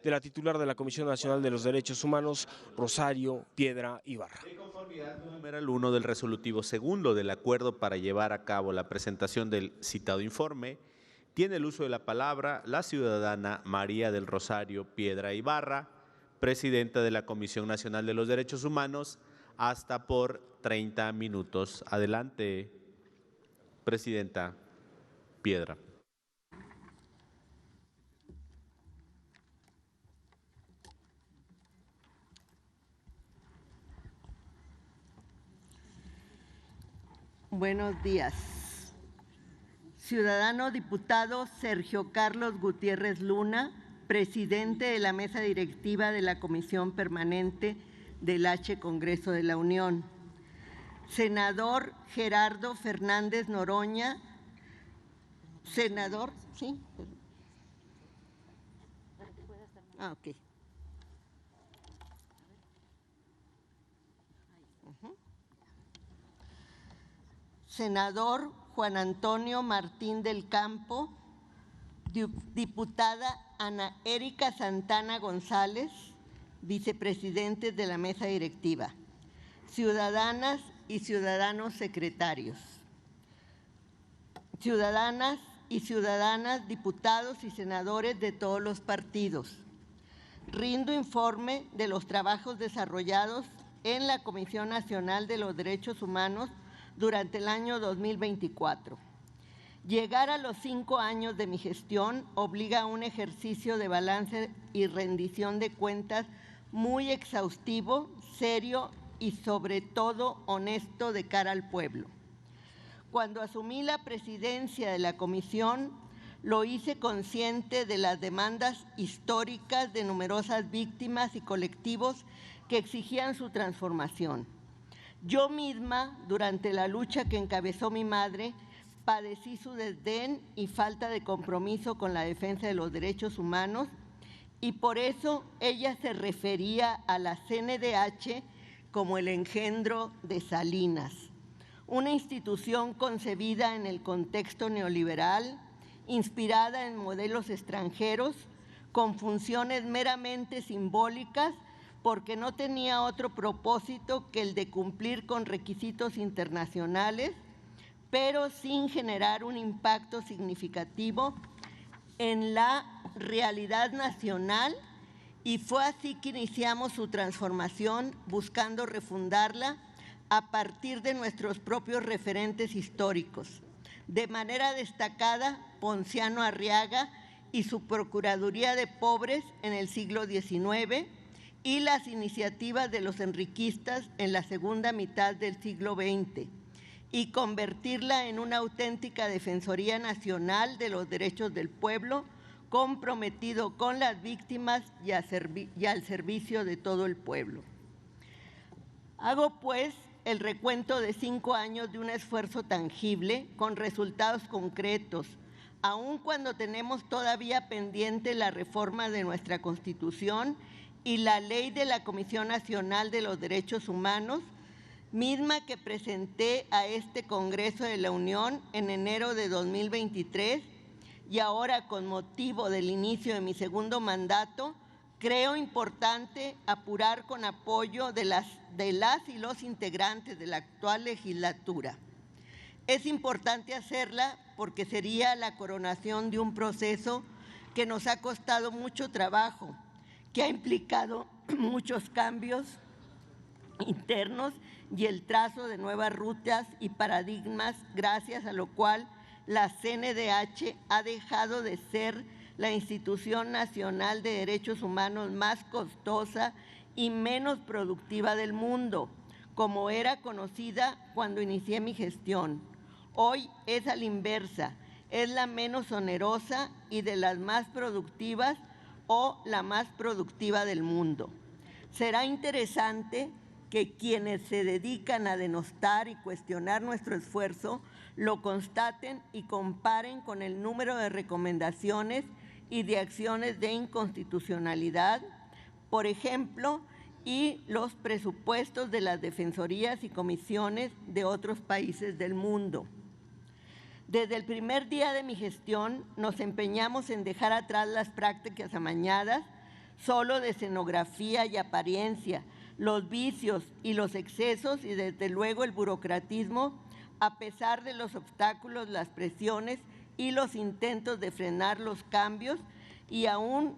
de la titular de la Comisión Nacional de los Derechos Humanos, Rosario Piedra Ibarra. En conformidad con el numeral 1 del resolutivo segundo del acuerdo para llevar a cabo la presentación del citado informe, tiene el uso de la palabra la ciudadana María del Rosario Piedra Ibarra, presidenta de la Comisión Nacional de los Derechos Humanos, hasta por 30 minutos. Adelante, presidenta Piedra. Buenos días. Ciudadano diputado Sergio Carlos Gutiérrez Luna, presidente de la mesa directiva de la Comisión Permanente del H. Congreso de la Unión. Senador Gerardo Fernández Noroña, senador, ¿sí? Ok. Senador Juan Antonio Martín del Campo, diputada Ana Erika Santana González, vicepresidentes de la mesa directiva, ciudadanas y ciudadanos secretarios, ciudadanas y ciudadanas, diputados y senadores de todos los partidos. Rindo informe de los trabajos desarrollados en la Comisión Nacional de los Derechos Humanos durante el año 2024. Llegar a los 5 años de mi gestión obliga a un ejercicio de balance y rendición de cuentas muy exhaustivo, serio y sobre todo honesto de cara al pueblo. Cuando asumí la presidencia de la comisión, lo hice consciente de las demandas históricas de numerosas víctimas y colectivos que exigían su transformación. Yo misma, durante la lucha que encabezó mi madre, padecí su desdén y falta de compromiso con la defensa de los derechos humanos, y por eso ella se refería a la CNDH como el engendro de Salinas, una institución concebida en el contexto neoliberal, inspirada en modelos extranjeros, con funciones meramente simbólicas, porque no tenía otro propósito que el de cumplir con requisitos internacionales, pero sin generar un impacto significativo en la realidad nacional, y fue así que iniciamos su transformación buscando refundarla a partir de nuestros propios referentes históricos. De manera destacada, Ponciano Arriaga y su Procuraduría de Pobres en el siglo XIX, y las iniciativas de los enriquistas en la segunda mitad del siglo XX, y convertirla en una auténtica Defensoría Nacional de los Derechos del Pueblo, comprometido con las víctimas y al servicio de todo el pueblo. Hago pues el recuento de 5 años de un esfuerzo tangible con resultados concretos, aun cuando tenemos todavía pendiente la reforma de nuestra Constitución y la ley de la Comisión Nacional de los Derechos Humanos, misma que presenté a este Congreso de la Unión en enero de 2023, y ahora con motivo del inicio de mi segundo mandato, creo importante apurar con apoyo de las y los integrantes de la actual legislatura. Es importante hacerla porque sería la coronación de un proceso que nos ha costado mucho trabajo, que ha implicado muchos cambios internos y el trazo de nuevas rutas y paradigmas, gracias a lo cual la CNDH ha dejado de ser la institución nacional de derechos humanos más costosa y menos productiva del mundo, como era conocida cuando inicié mi gestión. Hoy es a la inversa, es la menos onerosa y de las más productivas o la más productiva del mundo. Será interesante que quienes se dedican a denostar y cuestionar nuestro esfuerzo lo constaten y comparen con el número de recomendaciones y de acciones de inconstitucionalidad, por ejemplo, y los presupuestos de las defensorías y comisiones de otros países del mundo. Desde el primer día de mi gestión nos empeñamos en dejar atrás las prácticas amañadas, solo de escenografía y apariencia, los vicios y los excesos y desde luego el burocratismo, a pesar de los obstáculos, las presiones y los intentos de frenar los cambios y aún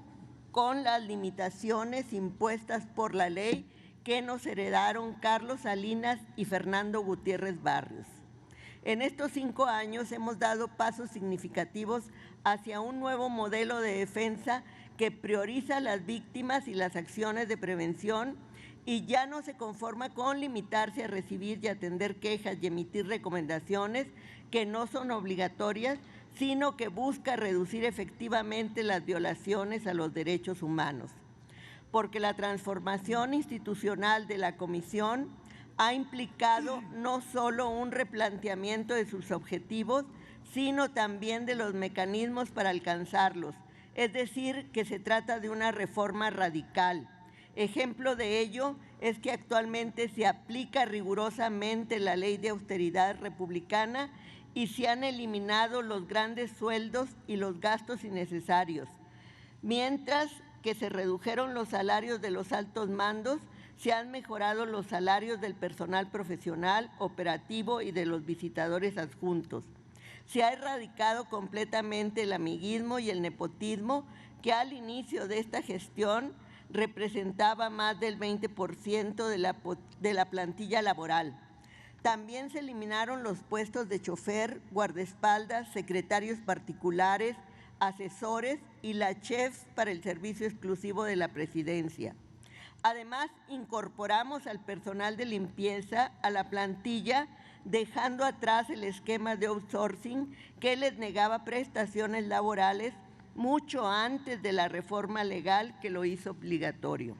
con las limitaciones impuestas por la ley que nos heredaron Carlos Salinas y Fernando Gutiérrez Barrios. En estos 5 años hemos dado pasos significativos hacia un nuevo modelo de defensa que prioriza las víctimas y las acciones de prevención y ya no se conforma con limitarse a recibir y atender quejas y emitir recomendaciones que no son obligatorias, sino que busca reducir efectivamente las violaciones a los derechos humanos. Porque la transformación institucional de la Comisión ha implicado no solo un replanteamiento de sus objetivos, sino también de los mecanismos para alcanzarlos. Es decir, que se trata de una reforma radical. Ejemplo de ello es que actualmente se aplica rigurosamente la ley de austeridad republicana y se han eliminado los grandes sueldos y los gastos innecesarios. Mientras que se redujeron los salarios de los altos mandos, se han mejorado los salarios del personal profesional, operativo y de los visitadores adjuntos. Se ha erradicado completamente el amiguismo y el nepotismo que al inicio de esta gestión representaba más del 20% de la plantilla laboral. También se eliminaron los puestos de chofer, guardaespaldas, secretarios particulares, asesores y la chef para el servicio exclusivo de la presidencia. Además, incorporamos al personal de limpieza a la plantilla, dejando atrás el esquema de outsourcing que les negaba prestaciones laborales mucho antes de la reforma legal que lo hizo obligatorio.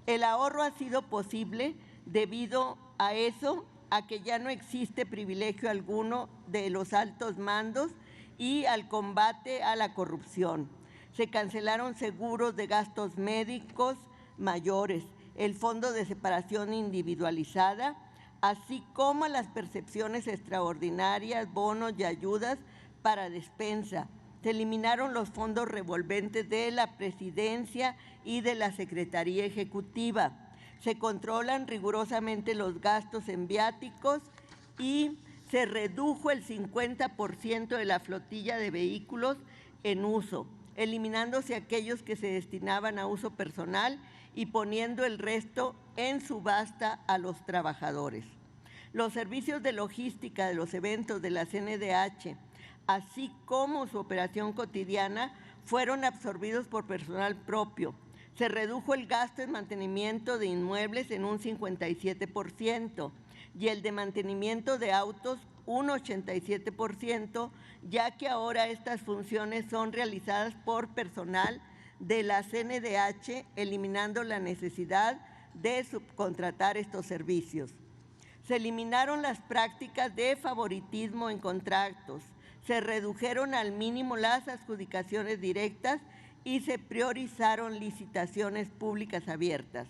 El ahorro ha sido posible debido a eso, a que ya no existe privilegio alguno de los altos mandos y al combate a la corrupción. Se cancelaron seguros de gastos médicos mayores, el fondo de separación individualizada, así como las percepciones extraordinarias, bonos y ayudas para despensa. Se eliminaron los fondos revolventes de la Presidencia y de la Secretaría Ejecutiva. Se controlan rigurosamente los gastos en viáticos y se redujo el 50% de la flotilla de vehículos en uso, eliminándose aquellos que se destinaban a uso personal y poniendo el resto en subasta a los trabajadores. Los servicios de logística de los eventos de la CNDH, así como su operación cotidiana, fueron absorbidos por personal propio. Se redujo el gasto en mantenimiento de inmuebles en un 57% y el de mantenimiento de autos un 87%, ya que ahora estas funciones son realizadas por personal de la CNDH, eliminando la necesidad de subcontratar estos servicios. Se eliminaron las prácticas de favoritismo en contratos, se redujeron al mínimo las adjudicaciones directas y se priorizaron licitaciones públicas abiertas.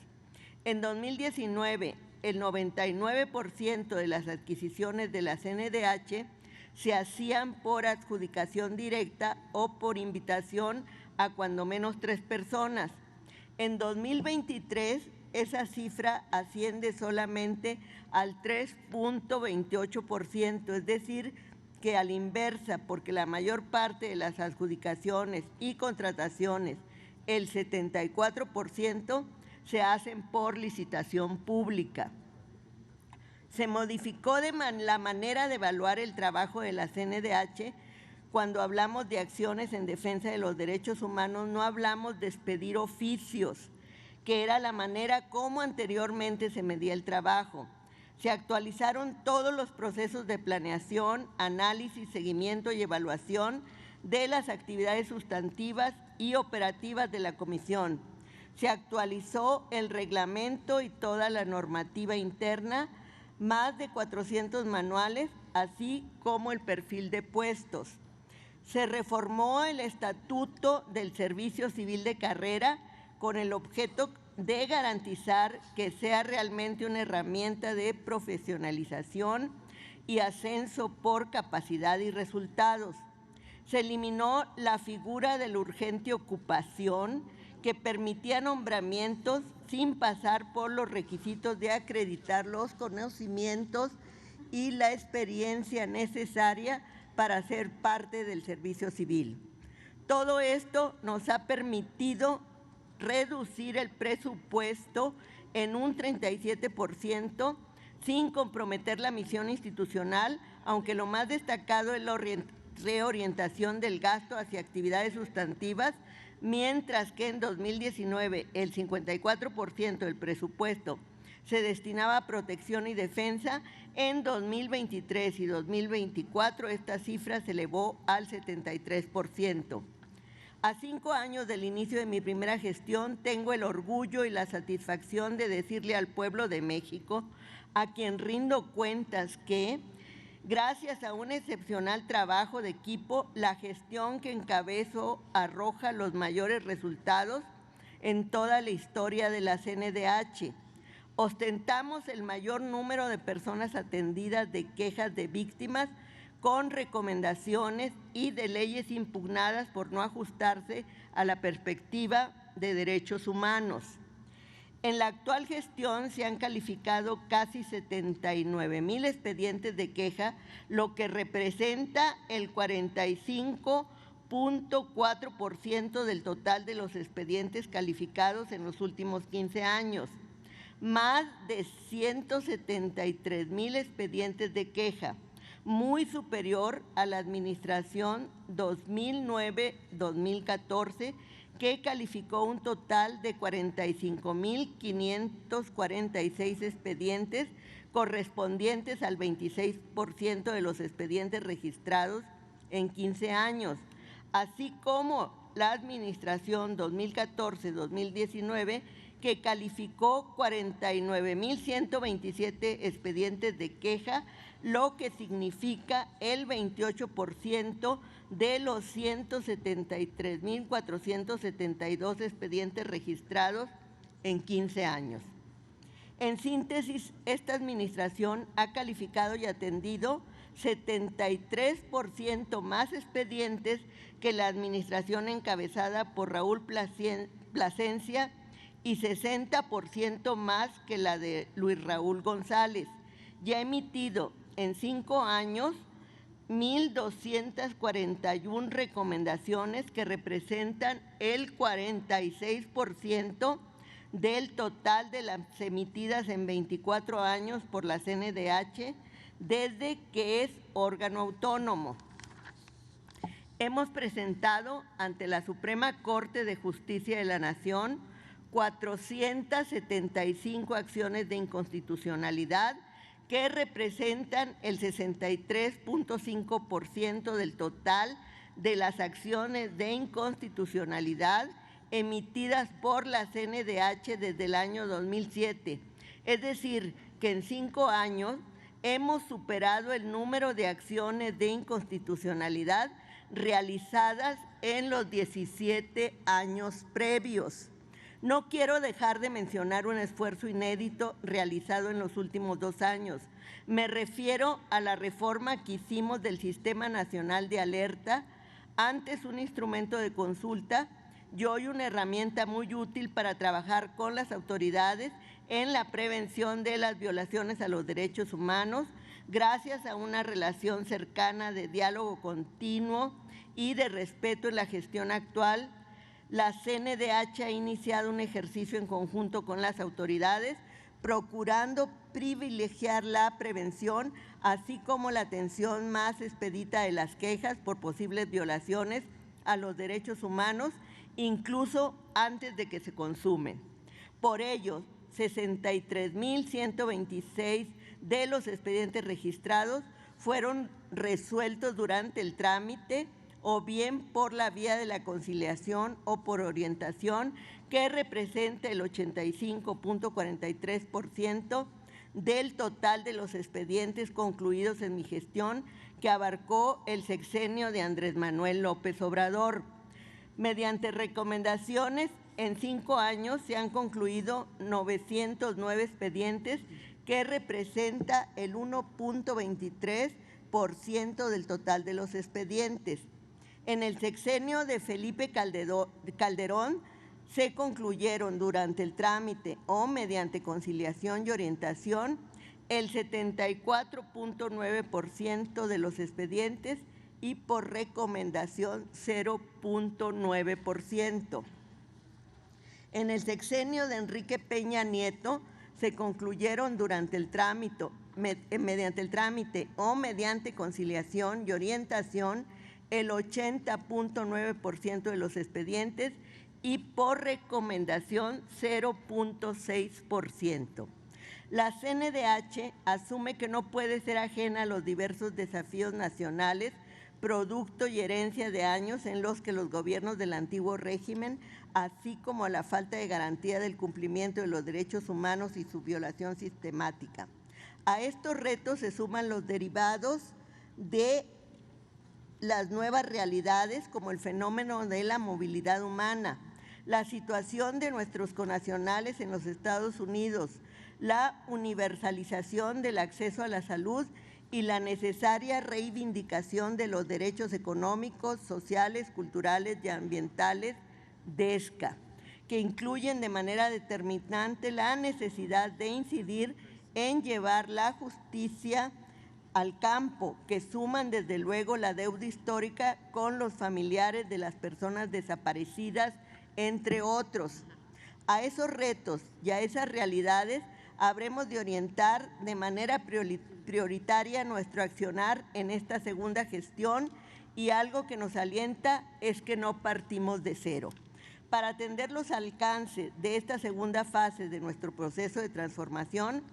En 2019, el 99% de las adquisiciones de la CNDH se hacían por adjudicación directa o por invitación a cuando menos 3 personas. En 2023, esa cifra asciende solamente al 3.28%, es decir, que a la inversa, porque la mayor parte de las adjudicaciones y contrataciones, el 74%, se hacen por licitación pública. Se modificó la manera de evaluar el trabajo de la CNDH. Cuando hablamos de acciones en defensa de los derechos humanos, no hablamos de expedir oficios, que era la manera como anteriormente se medía el trabajo. Se actualizaron todos los procesos de planeación, análisis, seguimiento y evaluación de las actividades sustantivas y operativas de la Comisión. Se actualizó el reglamento y toda la normativa interna, más de 400 manuales, así como el perfil de puestos. Se reformó el Estatuto del Servicio Civil de Carrera con el objeto de garantizar que sea realmente una herramienta de profesionalización y ascenso por capacidad y resultados. Se eliminó la figura de la urgente ocupación, que permitía nombramientos sin pasar por los requisitos de acreditar los conocimientos y la experiencia necesaria para ser parte del servicio civil. Todo esto nos ha permitido reducir el presupuesto en un 37% sin comprometer la misión institucional, aunque lo más destacado es la reorientación del gasto hacia actividades sustantivas, mientras que en 2019 el 54% del presupuesto se destinaba a protección y defensa. En 2023 y 2024 esta cifra se elevó al 73%. A 5 años del inicio de mi primera gestión, tengo el orgullo y la satisfacción de decirle al pueblo de México, a quien rindo cuentas, que gracias a un excepcional trabajo de equipo, la gestión que encabezo arroja los mayores resultados en toda la historia de la CNDH. Ostentamos el mayor número de personas atendidas de quejas de víctimas con recomendaciones y de leyes impugnadas por no ajustarse a la perspectiva de derechos humanos. En la actual gestión se han calificado casi 79,000 expedientes de queja, lo que representa el 45.4% del total de los expedientes calificados en los últimos 15 años. Más de 173,000 expedientes de queja, muy superior a la administración 2009-2014, que calificó un total de 45,546 expedientes, correspondientes al 26% de los expedientes registrados en 15 años, así como la administración 2014-2019, que calificó 49,127 expedientes de queja, lo que significa el 28% de los 173,472 expedientes registrados en 15 años. En síntesis, esta administración ha calificado y atendido 73% más expedientes que la administración encabezada por Raúl Plasencia y 60% más que la de Luis Raúl González. Ya ha emitido en 5 años 1,241 recomendaciones, que representan el 46% del total de las emitidas en 24 años por la CNDH desde que es órgano autónomo. Hemos presentado ante la Suprema Corte de Justicia de la Nación 475 acciones de inconstitucionalidad, que representan el 63.5% del total de las acciones de inconstitucionalidad emitidas por la CNDH desde el año 2007. Es decir, que en 5 años hemos superado el número de acciones de inconstitucionalidad realizadas en los 17 años previos. No quiero dejar de mencionar un esfuerzo inédito realizado en los últimos 2 años. Me refiero a la reforma que hicimos del Sistema Nacional de Alerta, antes un instrumento de consulta y hoy una herramienta muy útil para trabajar con las autoridades en la prevención de las violaciones a los derechos humanos, gracias a una relación cercana de diálogo continuo y de respeto en la gestión actual. La CNDH ha iniciado un ejercicio en conjunto con las autoridades, procurando privilegiar la prevención, así como la atención más expedita de las quejas por posibles violaciones a los derechos humanos, incluso antes de que se consumen. Por ello, 63,126 de los expedientes registrados fueron resueltos durante el trámite, o bien por la vía de la conciliación o por orientación, que representa el 85.43% del total de los expedientes concluidos en mi gestión, que abarcó el sexenio de Andrés Manuel López Obrador. Mediante recomendaciones, en 5 años se han concluido 909 expedientes, que representa el 1.23% del total de los expedientes. En el sexenio de Felipe Calderón se concluyeron durante el trámite o mediante conciliación y orientación el 74.9% de los expedientes y por recomendación 0.9%. En el sexenio de Enrique Peña Nieto se concluyeron durante el trámite, mediante el trámite o mediante conciliación y orientación el 80.9% de los expedientes y por recomendación 0.6%. La CNDH asume que no puede ser ajena a los diversos desafíos nacionales, producto y herencia de años en los que los gobiernos del antiguo régimen, así como a la falta de garantía del cumplimiento de los derechos humanos y su violación sistemática. A estos retos se suman los derivados de las nuevas realidades, como el fenómeno de la movilidad humana, la situación de nuestros connacionales en los Estados Unidos, la universalización del acceso a la salud y la necesaria reivindicación de los derechos económicos, sociales, culturales y ambientales DESCA, que incluyen de manera determinante la necesidad de incidir en llevar la justicia al campo, que suman desde luego la deuda histórica con los familiares de las personas desaparecidas, entre otros. A esos retos y a esas realidades habremos de orientar de manera prioritaria nuestro accionar en esta segunda gestión, y algo que nos alienta es que no partimos de cero. Para atender los alcances de esta segunda fase de nuestro proceso de transformación,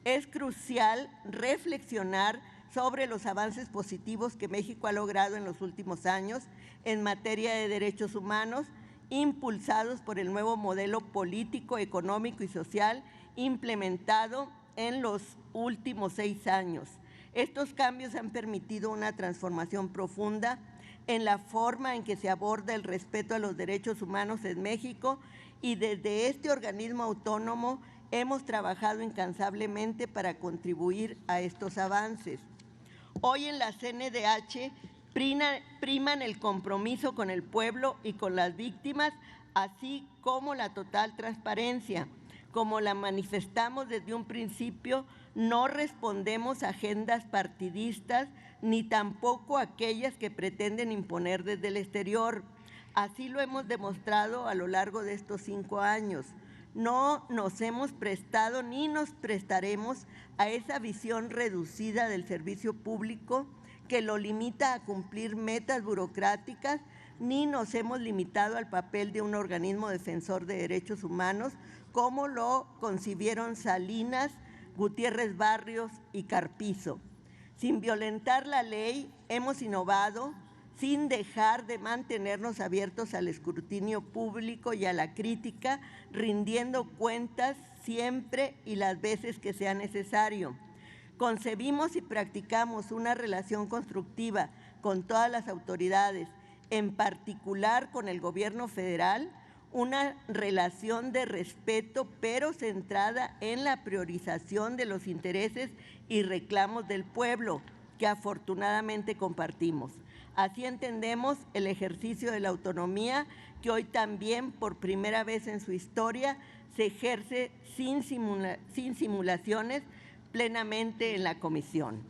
es crucial reflexionar sobre los avances positivos que México ha logrado en los últimos años en materia de derechos humanos, impulsados por el nuevo modelo político, económico y social implementado en los últimos 6 años. Estos cambios han permitido una transformación profunda en la forma en que se aborda el respeto a los derechos humanos en México, y desde este organismo autónomo hemos trabajado incansablemente para contribuir a estos avances. Hoy en la CNDH priman el compromiso con el pueblo y con las víctimas, así como la total transparencia. Como la manifestamos desde un principio, no respondemos a agendas partidistas ni tampoco a aquellas que pretenden imponer desde el exterior. Así lo hemos demostrado a lo largo de estos 5 años. No nos hemos prestado ni nos prestaremos a esa visión reducida del servicio público que lo limita a cumplir metas burocráticas, ni nos hemos limitado al papel de un organismo defensor de derechos humanos, como lo concibieron Salinas, Gutiérrez Barrios y Carpizo. Sin violentar la ley, hemos innovado sin dejar de mantenernos abiertos al escrutinio público y a la crítica, rindiendo cuentas siempre y las veces que sea necesario. Concebimos y practicamos una relación constructiva con todas las autoridades, en particular con el Gobierno federal, una relación de respeto, pero centrada en la priorización de los intereses y reclamos del pueblo, que afortunadamente compartimos. Así entendemos el ejercicio de la autonomía, que hoy también, por primera vez en su historia, se ejerce sin simulaciones, plenamente en la comisión.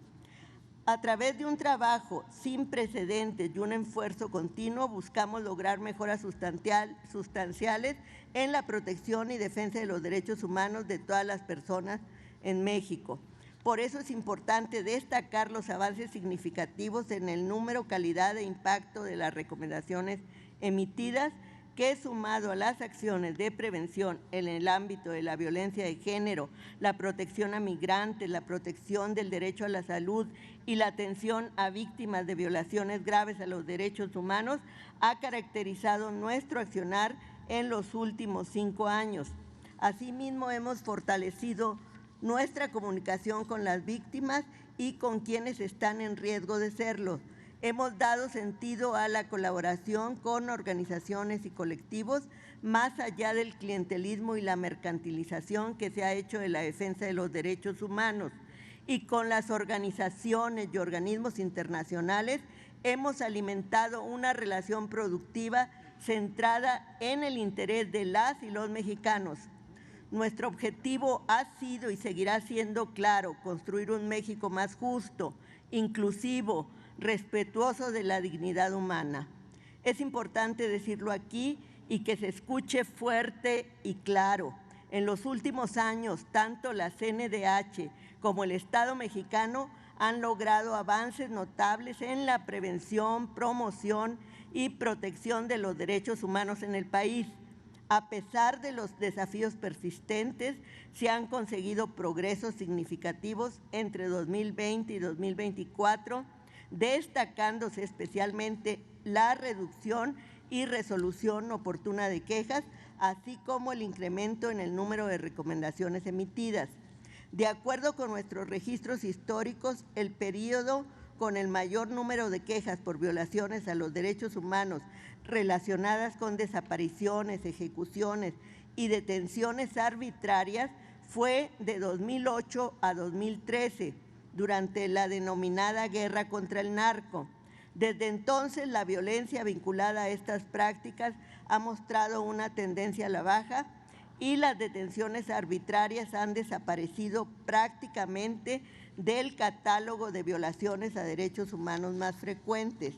A través de un trabajo sin precedentes y un esfuerzo continuo, buscamos lograr mejoras sustanciales en la protección y defensa de los derechos humanos de todas las personas en México. Por eso es importante destacar los avances significativos en el número, calidad e impacto de las recomendaciones emitidas, que, sumado a las acciones de prevención en el ámbito de la violencia de género, la protección a migrantes, la protección del derecho a la salud y la atención a víctimas de violaciones graves a los derechos humanos, ha caracterizado nuestro accionar en los últimos 5 años. Asimismo, hemos fortalecido nuestra comunicación con las víctimas y con quienes están en riesgo de serlo. Hemos dado sentido a la colaboración con organizaciones y colectivos, más allá del clientelismo y la mercantilización que se ha hecho de la defensa de los derechos humanos. Y con las organizaciones y organismos internacionales hemos alimentado una relación productiva centrada en el interés de las y los mexicanos. Nuestro objetivo ha sido y seguirá siendo claro: construir un México más justo, inclusivo, respetuoso de la dignidad humana. Es importante decirlo aquí y que se escuche fuerte y claro. En los últimos años, tanto la CNDH como el Estado mexicano han logrado avances notables en la prevención, promoción y protección de los derechos humanos en el país. A pesar de los desafíos persistentes, se han conseguido progresos significativos entre 2020 y 2024, destacándose especialmente la reducción y resolución oportuna de quejas, así como el incremento en el número de recomendaciones emitidas. De acuerdo con nuestros registros históricos, el periodo con el mayor número de quejas por violaciones a los derechos humanos relacionadas con desapariciones, ejecuciones y detenciones arbitrarias fue de 2008 a 2013, durante la denominada guerra contra el narco. Desde entonces, la violencia vinculada a estas prácticas ha mostrado una tendencia a la baja y las detenciones arbitrarias han desaparecido prácticamente del catálogo de violaciones a derechos humanos más frecuentes.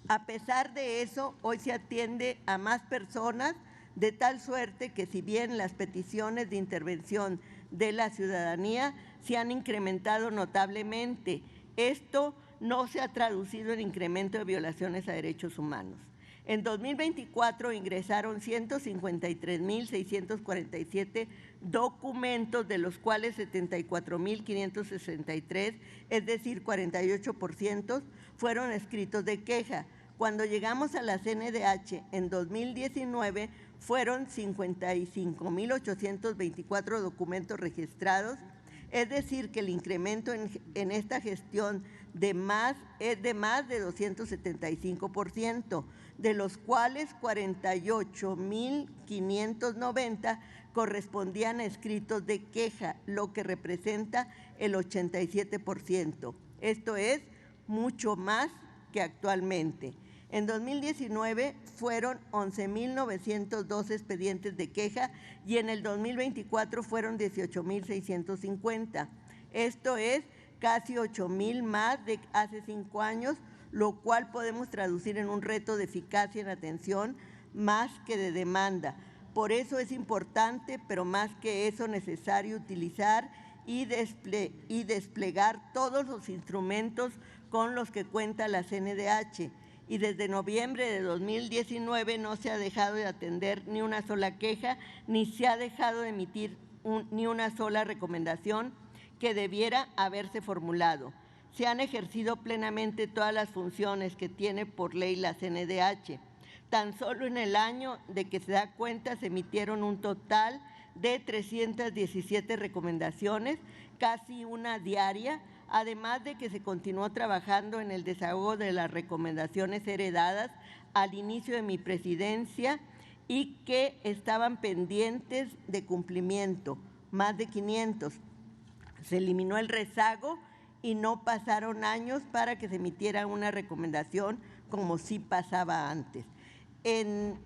A pesar de eso, hoy se atiende a más personas, de tal suerte que, si bien las peticiones de intervención de la ciudadanía se han incrementado notablemente, esto no se ha traducido en incremento de violaciones a derechos humanos. En 2024 ingresaron 153.647 documentos, de los cuales 74.563, es decir, 48%, fueron escritos de queja. Cuando llegamos a la CNDH en 2019, fueron 55.824 documentos registrados, es decir, que el incremento en esta gestión es de más de 275%, de los cuales 48.590 correspondían a escritos de queja, lo que representa el 87%. Esto es mucho más que actualmente. En 2019 fueron 11.902 expedientes de queja y en el 2024 fueron 18.650. Esto es casi 8.000 más de hace 5 años, lo cual podemos traducir en un reto de eficacia en atención más que de demanda. Por eso es importante, pero más que eso necesario, utilizar y desplegar todos los instrumentos con los que cuenta la CNDH. Y desde noviembre de 2019 no se ha dejado de atender ni una sola queja, ni se ha dejado de emitir ni una sola recomendación que debiera haberse formulado. Se han ejercido plenamente todas las funciones que tiene por ley la CNDH. Tan solo en el año de que se da cuenta se emitieron un total de 317 recomendaciones, casi una diaria, además de que se continuó trabajando en el desahogo de las recomendaciones heredadas al inicio de mi presidencia y que estaban pendientes de cumplimiento, más de 500. Se eliminó el rezago y no pasaron años para que se emitiera una recomendación como sí pasaba antes. En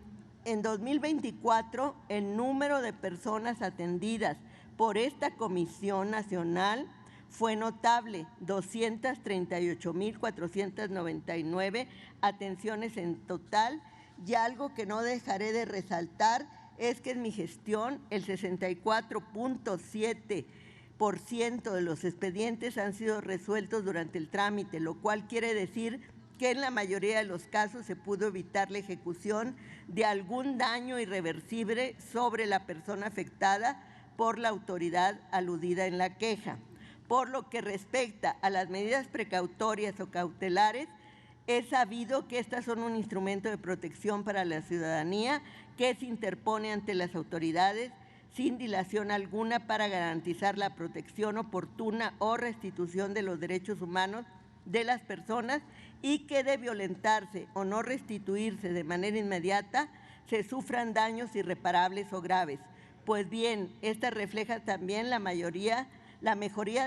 2024, el número de personas atendidas por esta Comisión Nacional fue notable: 238.499 atenciones en total, y algo que no dejaré de resaltar es que en mi gestión el 64.7% de los expedientes han sido resueltos durante el trámite, lo cual quiere decir que en la mayoría de los casos se pudo evitar la ejecución de algún daño irreversible sobre la persona afectada por la autoridad aludida en la queja. Por lo que respecta a las medidas precautorias o cautelares, es sabido que estas son un instrumento de protección para la ciudadanía que se interpone ante las autoridades sin dilación alguna para garantizar la protección oportuna o restitución de los derechos humanos de las personas, y que de violentarse o no restituirse de manera inmediata se sufran daños irreparables o graves. Pues bien, esta refleja también la mejoría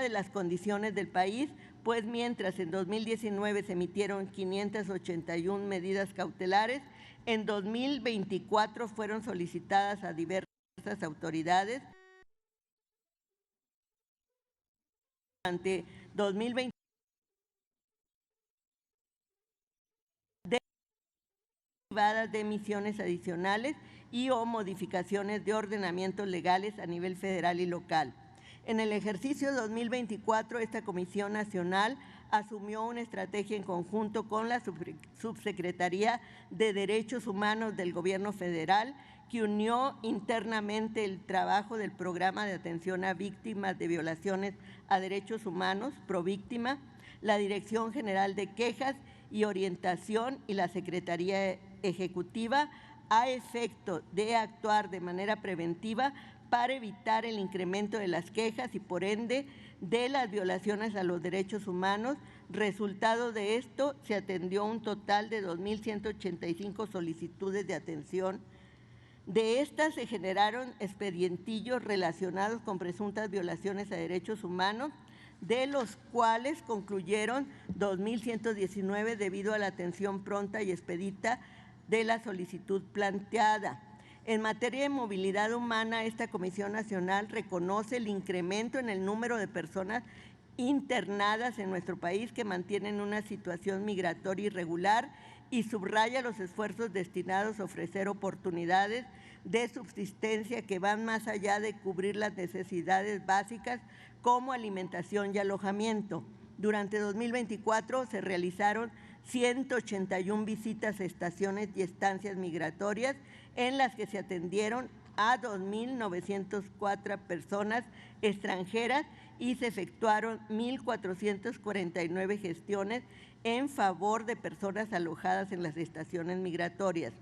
de las condiciones del país, pues mientras en 2019 se emitieron 581 medidas cautelares, en 2024 fueron solicitadas a diversas autoridades. Durante 2020 derivadas de emisiones adicionales y o modificaciones de ordenamientos legales a nivel federal y local. En el ejercicio 2024, esta Comisión Nacional asumió una estrategia en conjunto con la Subsecretaría de Derechos Humanos del Gobierno Federal, que unió internamente el trabajo del Programa de Atención a Víctimas de Violaciones a Derechos Humanos, Províctima, la Dirección General de Quejas y Orientación y la Secretaría Ejecutiva, a efecto de actuar de manera preventiva para evitar el incremento de las quejas y, por ende, de las violaciones a los derechos humanos. Resultado de esto, se atendió un total de 2.185 solicitudes de atención. De estas se generaron expedientillos relacionados con presuntas violaciones a derechos humanos, de los cuales concluyeron 2.119 debido a la atención pronta y expedita de la solicitud planteada. En materia de movilidad humana, esta Comisión Nacional reconoce el incremento en el número de personas internadas en nuestro país que mantienen una situación migratoria irregular y subraya los esfuerzos destinados a ofrecer oportunidades de subsistencia que van más allá de cubrir las necesidades básicas como alimentación y alojamiento. Durante 2024 se realizaron 181 visitas a estaciones y estancias migratorias en las que se atendieron a 2.904 personas extranjeras y se efectuaron 1.449 gestiones en favor de personas alojadas en las estaciones migratorias.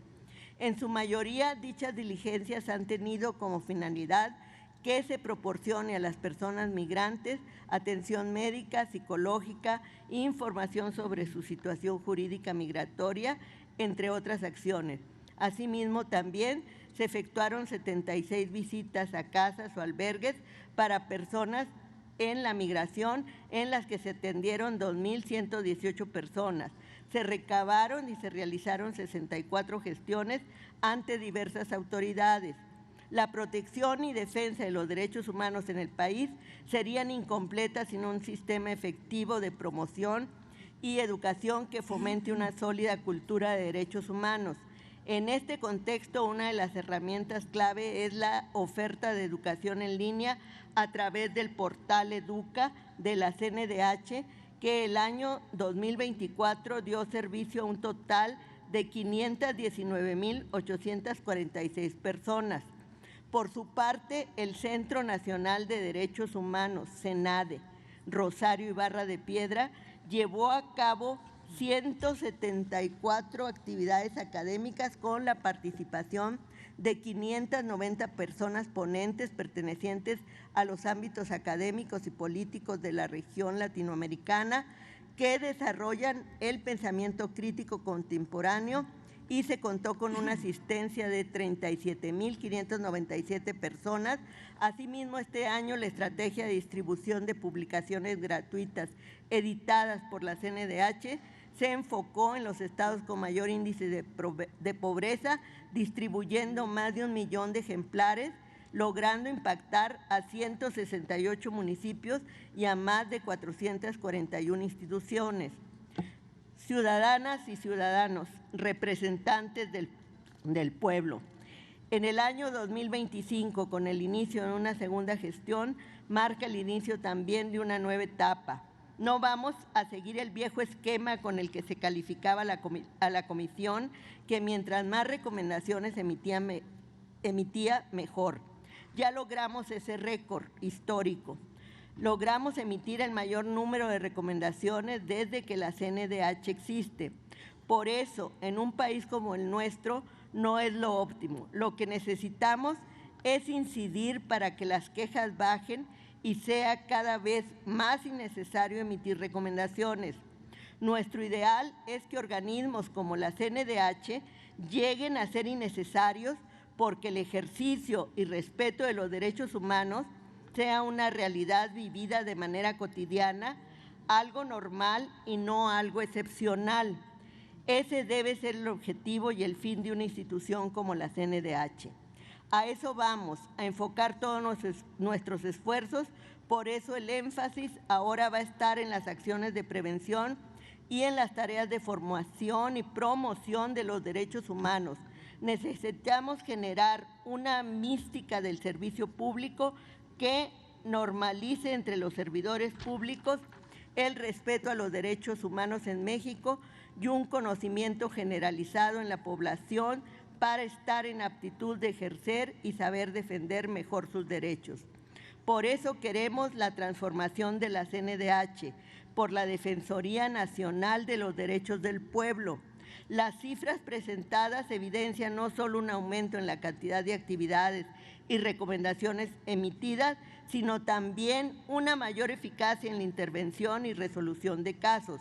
En su mayoría, dichas diligencias han tenido como finalidad que se proporcione a las personas migrantes atención médica, psicológica, información sobre su situación jurídica migratoria, entre otras acciones. Asimismo, también se efectuaron 76 visitas a casas o albergues para personas en la migración, en las que se atendieron 2.118 personas. Se recabaron y se realizaron 64 gestiones ante diversas autoridades. La protección y defensa de los derechos humanos en el país serían incompletas sin un sistema efectivo de promoción y educación que fomente una sólida cultura de derechos humanos. En este contexto, una de las herramientas clave es la oferta de educación en línea a través del portal Educa de la CNDH, que el año 2024 dio servicio a un total de 519.846 personas. Por su parte, el Centro Nacional de Derechos Humanos, CENADE, Rosario Ibarra de Piedra, llevó a cabo 174 actividades académicas con la participación de 590 personas ponentes pertenecientes a los ámbitos académicos y políticos de la región latinoamericana que desarrollan el pensamiento crítico contemporáneo, y se contó con una asistencia de 37.597 personas. Asimismo, este año la estrategia de distribución de publicaciones gratuitas editadas por la CNDH se enfocó en los estados con mayor índice de pobreza, distribuyendo más de 1 millón de ejemplares, logrando impactar a 168 municipios y a más de 441 instituciones. Ciudadanas y ciudadanos, representantes del pueblo. En el año 2025, con el inicio de una segunda gestión, marca el inicio también de una nueva etapa. No vamos a seguir el viejo esquema con el que se calificaba a la comisión, que mientras más recomendaciones emitía mejor. Ya logramos ese récord histórico. Logramos emitir el mayor número de recomendaciones desde que la CNDH existe. Por eso, en un país como el nuestro, no es lo óptimo. Lo que necesitamos es incidir para que las quejas bajen y sea cada vez más innecesario emitir recomendaciones. Nuestro ideal es que organismos como la CNDH lleguen a ser innecesarios porque el ejercicio y respeto de los derechos humanos sea una realidad vivida de manera cotidiana, algo normal y no algo excepcional. Ese debe ser el objetivo y el fin de una institución como la CNDH. A eso vamos, a enfocar todos nuestros esfuerzos, por eso el énfasis ahora va a estar en las acciones de prevención y en las tareas de formación y promoción de los derechos humanos. Necesitamos generar una mística del servicio público que normalice entre los servidores públicos el respeto a los derechos humanos en México y un conocimiento generalizado en la población para estar en aptitud de ejercer y saber defender mejor sus derechos. Por eso queremos la transformación de la CNDH por la Defensoría Nacional de los Derechos del Pueblo. Las cifras presentadas evidencian no solo un aumento en la cantidad de actividades y recomendaciones emitidas, sino también una mayor eficacia en la intervención y resolución de casos.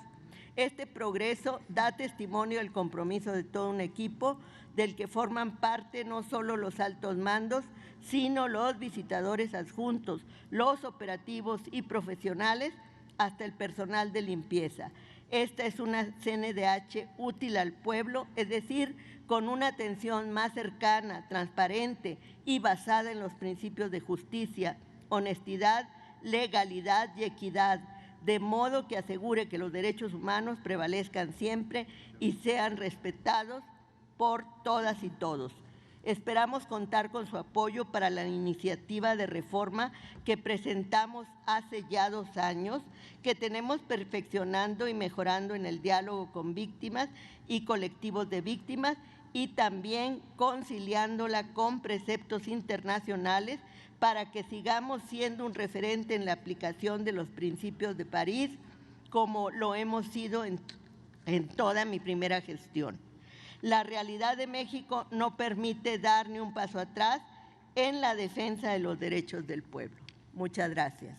Este progreso da testimonio del compromiso de todo un equipo del que forman parte no solo los altos mandos, sino los visitadores adjuntos, los operativos y profesionales, hasta el personal de limpieza. Esta es una CNDH útil al pueblo, es decir, con una atención más cercana, transparente y basada en los principios de justicia, honestidad, legalidad y equidad, de modo que asegure que los derechos humanos prevalezcan siempre y sean respetados por todas y todos. Esperamos contar con su apoyo para la iniciativa de reforma que presentamos hace ya 2 años, que tenemos perfeccionando y mejorando en el diálogo con víctimas y colectivos de víctimas y también conciliándola con preceptos internacionales para que sigamos siendo un referente en la aplicación de los principios de París, como lo hemos sido en toda mi primera gestión. La realidad de México no permite dar ni un paso atrás en la defensa de los derechos del pueblo. Muchas gracias.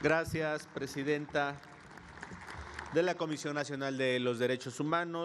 Gracias, presidenta de la Comisión Nacional de los Derechos Humanos.